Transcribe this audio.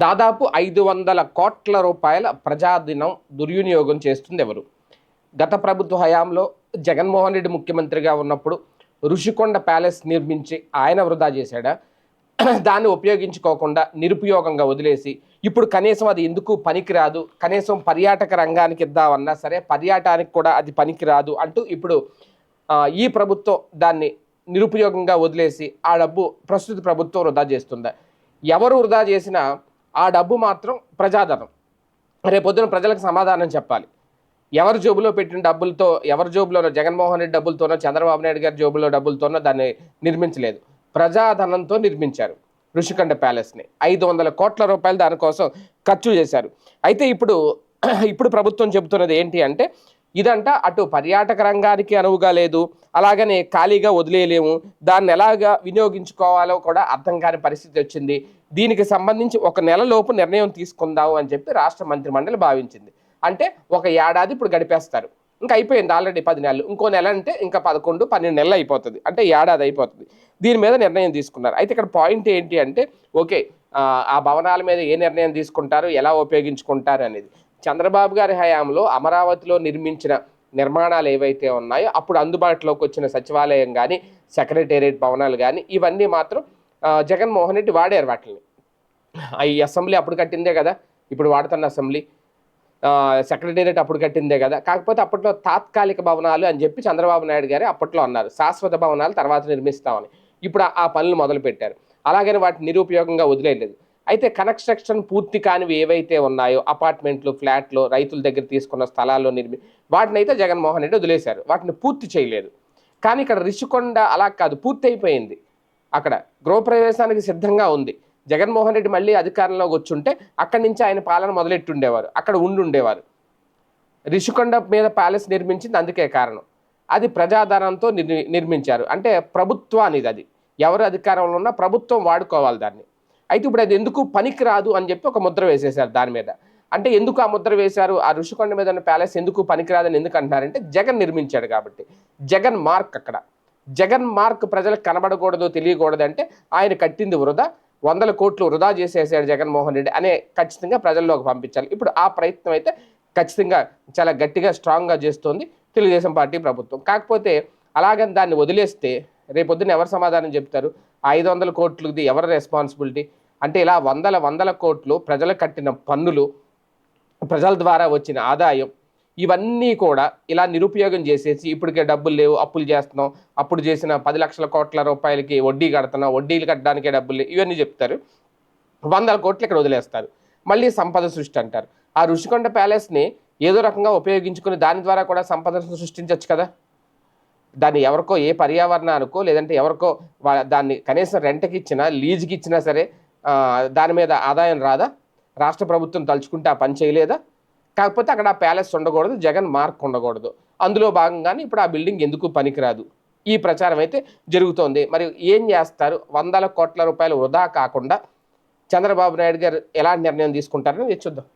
దాదాపు 500 కోట్ల రూపాయల ప్రజాధనం దుర్వినియోగం చేస్తుంది ఎవరు? గత ప్రభుత్వ హయాంలో జగన్మోహన్ రెడ్డి ముఖ్యమంత్రిగా ఉన్నప్పుడు ఋషికొండ ప్యాలెస్ నిర్మించి ఆయన వృధా చేశాడా? దాన్ని ఉపయోగించుకోకుండా నిరుపయోగంగా వదిలేసి ఇప్పుడు కనీసం అది ఎందుకు పనికిరాదు, కనీసం పర్యాటక రంగానికి ఇద్దామన్నా సరే పర్యాటకానికి కూడా అది పనికిరాదు అంటూ ఇప్పుడు ఈ ప్రభుత్వం దాన్ని నిరుపయోగంగా వదిలేసి ఆ డబ్బు ప్రస్తుత ప్రభుత్వం వృధా చేస్తుందా? ఎవరు వృధా చేసినా ఆ డబ్బు మాత్రం ప్రజాధనం. రేపొద్దున ప్రజలకు సమాధానం చెప్పాలి. ఎవరి జోబులో పెట్టిన డబ్బులతో, ఎవరి జోబులోనో జగన్మోహన్ రెడ్డి డబ్బులతోనో, చంద్రబాబు నాయుడు గారి జోబులో డబ్బులతోనో దాన్ని నిర్మించలేదు. ప్రజాధనంతో నిర్మించారు ఋషికొండ ప్యాలెస్ని. 500 కోట్ల రూపాయలు దానికోసం ఖర్చు చేశారు. అయితే ఇప్పుడు ప్రభుత్వం చెబుతున్నది ఏంటి అంటే, ఇదంట అటు పర్యాటక రంగానికి అనువుగా లేదు, అలాగనే ఖాళీగా వదిలేయలేము, దాన్ని ఎలాగా వినియోగించుకోవాలో కూడా అర్థం కాని పరిస్థితి వచ్చింది. దీనికి సంబంధించి ఒక నెలలోపు నిర్ణయం తీసుకుందాము అని చెప్పి రాష్ట్ర మంత్రిమండలి భావించింది. అంటే ఒక ఏడాది ఇప్పుడు గడిపేస్తారు. ఇంకా అయిపోయింది ఆల్రెడీ 10 నెలలు. ఇంకో నెల అంటే ఇంకా 11, 12 నెలలు అయిపోతుంది. అంటే ఏడాది అయిపోతుంది. దీని మీద నిర్ణయం తీసుకున్నారు. అయితే ఇక్కడ పాయింట్ ఏంటి అంటే, ఓకే, ఆ భవనాల మీద ఏ నిర్ణయం తీసుకుంటారు, ఎలా ఉపయోగించుకుంటారు అనేది. చంద్రబాబు గారి హయాంలో అమరావతిలో నిర్మించిన నిర్మాణాలు ఏవైతే ఉన్నాయో అప్పుడు అందుబాటులోకి వచ్చిన సచివాలయం కానీ, సెక్రటేరియట్ భవనాలు కానీ ఇవన్నీ మాత్రం జగన్మోహన్ రెడ్డి వాడారు వాటిని. ఈ అసెంబ్లీ అప్పుడు కట్టిందే కదా ఇప్పుడు వాడుతున్న అసెంబ్లీ, సెక్రటేరియట్ అప్పుడు కట్టిందే కదా. కాకపోతే అప్పట్లో తాత్కాలిక భవనాలు అని చెప్పి చంద్రబాబు నాయుడు గారు అప్పట్లో అన్నారు, శాశ్వత భవనాలు తర్వాత నిర్మిస్తామని. ఇప్పుడు ఆ పనులు మొదలుపెట్టారు. అలాగని వాటిని నిరుపయోగంగా వదిలేయలేదు. అయితే కన్స్ట్రక్షన్ పూర్తి కానివి ఏవైతే ఉన్నాయో, అపార్ట్మెంట్లు, ఫ్లాట్లు, రైతుల దగ్గర తీసుకున్న స్థలాల్లో వాటిని అయితే జగన్మోహన్ రెడ్డి వదిలేశారు. వాటిని పూర్తి చేయలేదు. కానీ ఇక్కడ రిషికొండ అలా కాదు, పూర్తి అయిపోయింది. అక్కడ గృహప్రవేశానికి సిద్ధంగా ఉంది. జగన్మోహన్ రెడ్డి మళ్ళీ అధికారంలోకి వచ్చుంటే అక్కడి నుంచి ఆయన పాలన మొదలెట్టుండేవారు, అక్కడ ఉండేవారు. రిషికొండ మీద ప్యాలెస్ నిర్మించింది అందుకే కారణం. అది ప్రజాధనంతో నిర్మించారు. అంటే ప్రభుత్వానిది, అది ఎవరు అధికారంలో ఉన్నా ప్రభుత్వం వాడుకోవాలి దాన్ని. అయితే ఇప్పుడు అది ఎందుకు పనికిరాదు అని చెప్పి ఒక ముద్ర వేసేశారు దాని మీద. అంటే ఎందుకు ఆ ముద్ర వేశారు? ఆ ఋషికొండ మీద ఉన్న ప్యాలెస్ ఎందుకు పనికిరాదని ఎందుకు అంటున్నారంటే, జగన్ నిర్మించాడు కాబట్టి. జగన్ మార్క్ అక్కడ. జగన్ మార్క్ ప్రజలకు కనబడకూడదు, తెలియకూడదు అంటే ఆయన కట్టింది వృధా, 100 కోట్లు వృధా చేసేసాడు జగన్మోహన్ రెడ్డి అనే ఖచ్చితంగా ప్రజల్లోకి పంపించాలి. ఇప్పుడు ఆ ప్రయత్నం అయితే ఖచ్చితంగా చాలా గట్టిగా స్ట్రాంగ్గా చేస్తోంది తెలుగుదేశం పార్టీ ప్రభుత్వం. కాకపోతే అలాగని దాన్ని వదిలేస్తే రేపొద్దున ఎవరు సమాధానం చెప్తారు? 500 కోట్లది ఎవరి రెస్పాన్సిబిలిటీ? అంటే ఇలా వందల కోట్లు ప్రజలు కట్టిన పన్నులు, ప్రజల ద్వారా వచ్చిన ఆదాయం, ఇవన్నీ కూడా ఇలా నిరుపయోగం చేసేసి ఇప్పటికే డబ్బులు లేవు, అప్పులు చేస్తున్నాం, అప్పుడు చేసిన 10 లక్షల కోట్ల రూపాయలకి వడ్డీ కడుతున్నాం, వడ్డీలు కట్టడానికే డబ్బులు లేవు, ఇవన్నీ చెప్తారు. 100 కోట్లు ఇక్కడ వదిలేస్తారు. మళ్ళీ సంపద సృష్టి అంటారు. ఆ ఋషికొండ ప్యాలెస్ని ఏదో రకంగా ఉపయోగించుకుని దాని ద్వారా కూడా సంపదను సృష్టించవచ్చు కదా. దాన్ని ఎవరికో, ఏ పర్యావరణానికో లేదంటే ఎవరికో దాన్ని కనీసం రెంట్కి ఇచ్చినా, లీజుకి ఇచ్చినా సరే దాని మీద ఆదాయం రాదా? రాష్ట్ర ప్రభుత్వం తలుచుకుంటే ఆ పని చేయలేదా? కాకపోతే అక్కడ ఆ ప్యాలెస్ ఉండకూడదు, జగన్ మార్క్ ఉండకూడదు. అందులో భాగంగానే ఇప్పుడు ఆ బిల్డింగ్ ఎందుకు పనికిరాదు ఈ ప్రచారం అయితే జరుగుతోంది. మరి ఏం చేస్తారు? 100 కోట్ల రూపాయలు వృధా కాకుండా చంద్రబాబు నాయుడు గారు ఎలాంటి నిర్ణయం తీసుకుంటారని చూద్దాం.